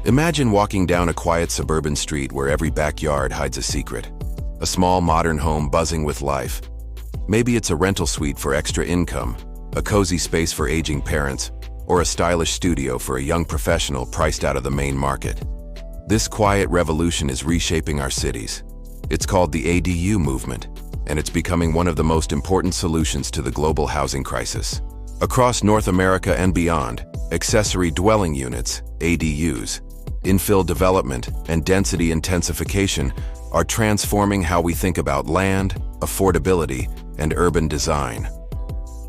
Imagine walking down a quiet suburban street where every backyard hides a secret. A small modern home buzzing with life. Maybe it's a rental suite for extra income, a cozy space for aging parents, or a stylish studio for a young professional priced out of the main market. This quiet revolution is reshaping our cities. It's called the ADU movement, and it's becoming one of the most important solutions to the global housing crisis. Across North America and beyond, accessory dwelling units, ADUs, infill development, and density intensification are transforming how we think about land, affordability, and urban design.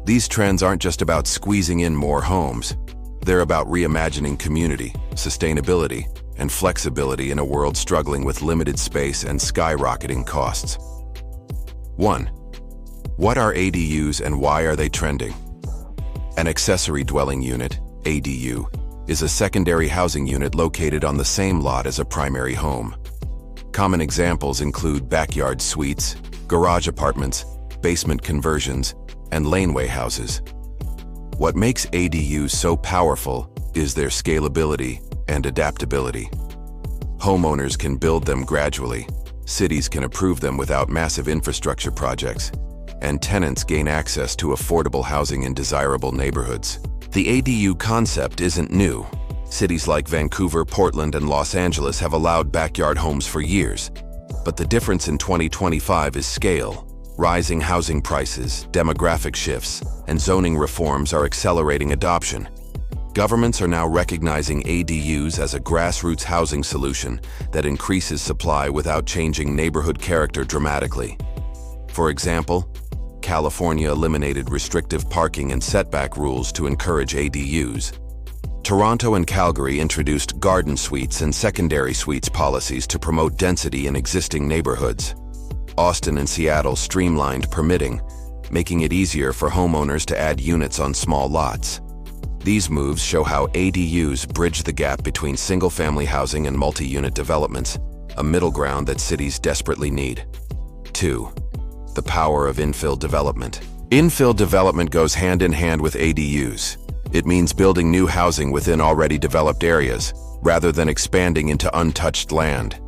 These trends aren't just about squeezing in more homes. They're about reimagining community, sustainability, and flexibility in a world struggling with limited space and skyrocketing costs. 1. What are ADUs and why are they trending? An accessory dwelling unit, ADU, is a secondary housing unit located on the same lot as a primary home. Common examples include backyard suites, garage apartments, basement conversions, and laneway houses. What makes ADUs so powerful is their scalability and adaptability. Homeowners can build them gradually, cities can approve them without massive infrastructure projects, and tenants gain access to affordable housing in desirable neighborhoods. The ADU concept isn't new. Cities like Vancouver, Portland, and Los Angeles have allowed backyard homes for years. But the difference in 2025 is scale. Rising housing prices, demographic shifts, and zoning reforms are accelerating adoption. Governments are now recognizing ADUs as a grassroots housing solution that increases supply without changing neighborhood character dramatically. For example, California eliminated restrictive parking and setback rules to encourage ADUs. Toronto and Calgary introduced garden suites and secondary suites policies to promote density in existing neighborhoods. Austin and Seattle streamlined permitting, making it easier for homeowners to add units on small lots. These moves show how ADUs bridge the gap between single-family housing and multi-unit developments, a middle ground that cities desperately need. 2. The power of infill development. Infill development goes hand in hand with ADUs. It means building new housing within already developed areas, rather than expanding into untouched land.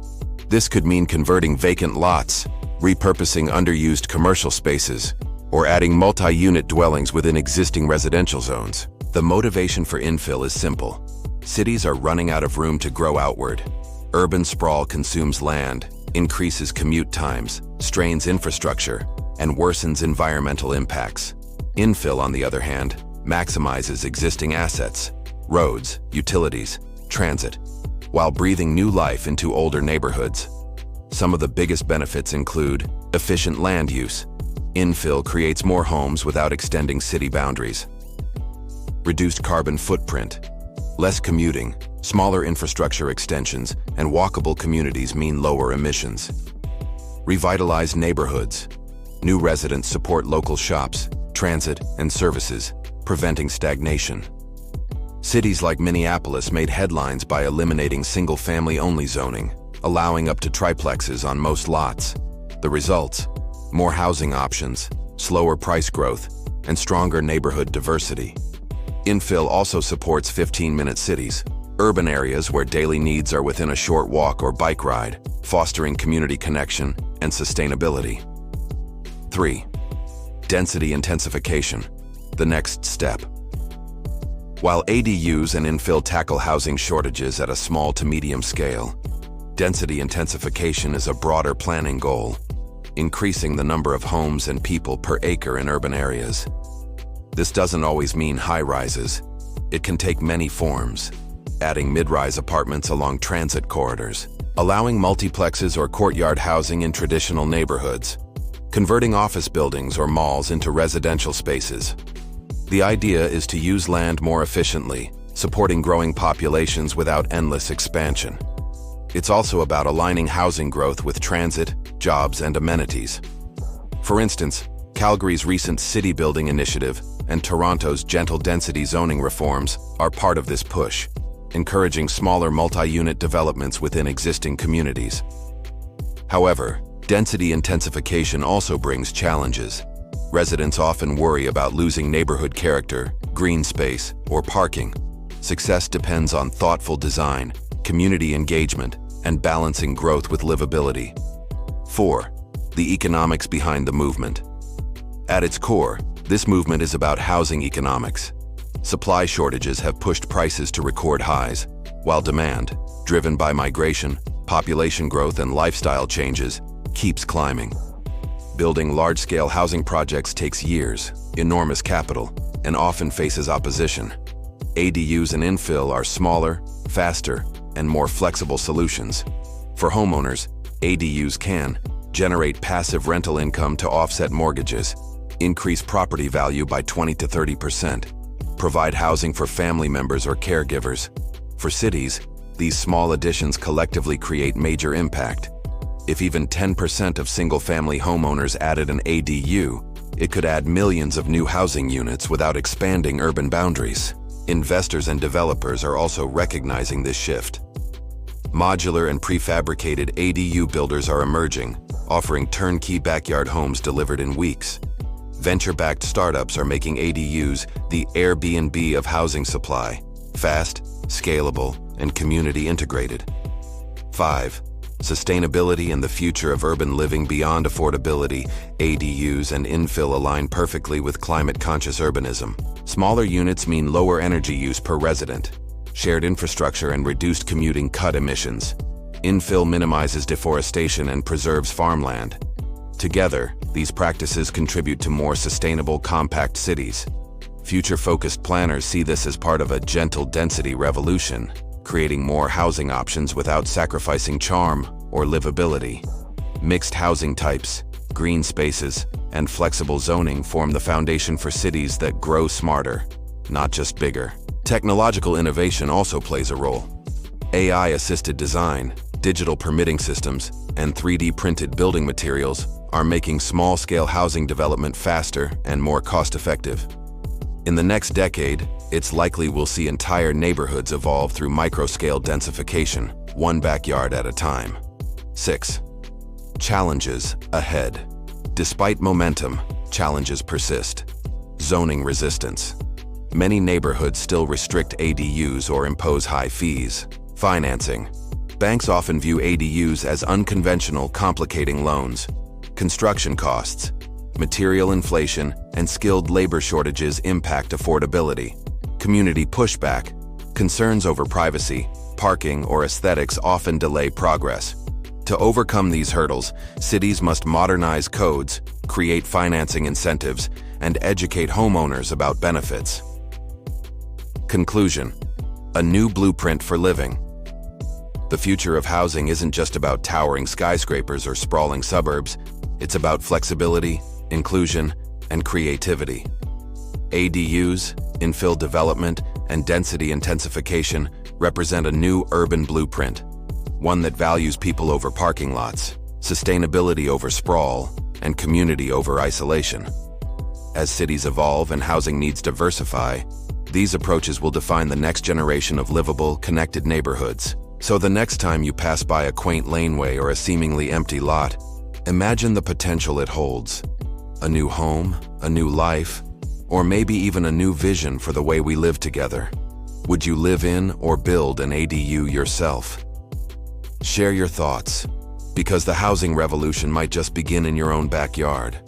This could mean converting vacant lots, repurposing underused commercial spaces, or adding multi-unit dwellings within existing residential zones. The motivation for infill is simple. Cities are running out of room to grow outward. Urban sprawl consumes land, increases commute times, strains infrastructure, and worsens environmental impacts. Infill, on the other hand, maximizes existing assets, roads, utilities, transit, while breathing new life into older neighborhoods. Some of the biggest benefits include efficient land use. Infill creates more homes without extending city boundaries. Reduced carbon footprint. Less commuting, smaller infrastructure extensions, and walkable communities mean lower emissions. Revitalized neighborhoods. New residents support local shops, transit, and services, preventing stagnation. Cities like Minneapolis made headlines by eliminating single-family-only zoning, allowing up to triplexes on most lots. The results? More housing options, slower price growth, and stronger neighborhood diversity. Infill also supports 15-minute cities, urban areas where daily needs are within a short walk or bike ride, fostering community connection and sustainability. 3. Density intensification, the next step. While ADUs and infill tackle housing shortages at a small to medium scale, density intensification is a broader planning goal, increasing the number of homes and people per acre in urban areas. This doesn't always mean high-rises. It can take many forms, adding mid-rise apartments along transit corridors, allowing multiplexes or courtyard housing in traditional neighborhoods, converting office buildings or malls into residential spaces. The idea is to use land more efficiently, supporting growing populations without endless expansion. It's also about aligning housing growth with transit, jobs, and amenities. For instance, Calgary's recent city building initiative and Toronto's gentle density zoning reforms are part of this push, encouraging smaller multi-unit developments within existing communities. However, density intensification also brings challenges. Residents often worry about losing neighborhood character, green space, or parking. Success depends on thoughtful design, community engagement, and balancing growth with livability. 4. The economics behind the movement. At its core, this movement is about housing economics. Supply shortages have pushed prices to record highs, while demand, driven by migration, population growth, and lifestyle changes, keeps climbing. Building large-scale housing projects takes years, enormous capital, and often faces opposition. ADUs and infill are smaller, faster, and more flexible solutions. For homeowners, ADUs can generate passive rental income to offset mortgages, increase property value by 20 to 30%, provide housing for family members or caregivers. For cities, these small additions collectively create major impact. If even 10% of single-family homeowners added an ADU, it could add millions of new housing units without expanding urban boundaries. Investors and developers are also recognizing this shift. Modular and prefabricated ADU builders are emerging, offering turnkey backyard homes delivered in weeks. Venture-backed startups are making ADUs the Airbnb of housing supply, fast, scalable, and community integrated. 5. Sustainability and the future of urban living beyond affordability. ADUs and infill align perfectly with climate-conscious urbanism. Smaller units mean lower energy use per resident. Shared infrastructure and reduced commuting cut emissions. Infill minimizes deforestation and preserves farmland. Together, these practices contribute to more sustainable, compact cities. Future-focused planners see this as part of a gentle density revolution, creating more housing options without sacrificing charm or livability. Mixed housing types, green spaces, and flexible zoning form the foundation for cities that grow smarter, not just bigger. Technological innovation also plays a role. AI-assisted design, digital permitting systems, and 3D printed building materials are making small-scale housing development faster and more cost-effective. In the next decade, it's likely we'll see entire neighborhoods evolve through micro-scale densification, one backyard at a time. 6. Challenges ahead. Despite momentum, challenges persist. Zoning resistance. Many neighborhoods still restrict ADUs or impose high fees. Financing. Banks often view ADUs as unconventional, complicating loans. Construction costs. Material inflation and skilled labor shortages impact affordability. Community pushback. Concerns over privacy, parking, or aesthetics often delay progress. To overcome these hurdles, cities must modernize codes, create financing incentives, and educate homeowners about benefits. Conclusion: a new blueprint for living. The future of housing isn't just about towering skyscrapers or sprawling suburbs. It's about flexibility, inclusion, and creativity. ADUs, infill development, and density intensification represent a new urban blueprint, one that values people over parking lots, sustainability over sprawl, and community over isolation. As cities evolve and housing needs diversify, these approaches will define the next generation of livable, connected neighborhoods. So the next time you pass by a quaint laneway or a seemingly empty lot, imagine the potential it holds. A new home, a new life, or maybe even a new vision for the way we live together. Would you live in or build an ADU yourself? Share your thoughts, because the housing revolution might just begin in your own backyard.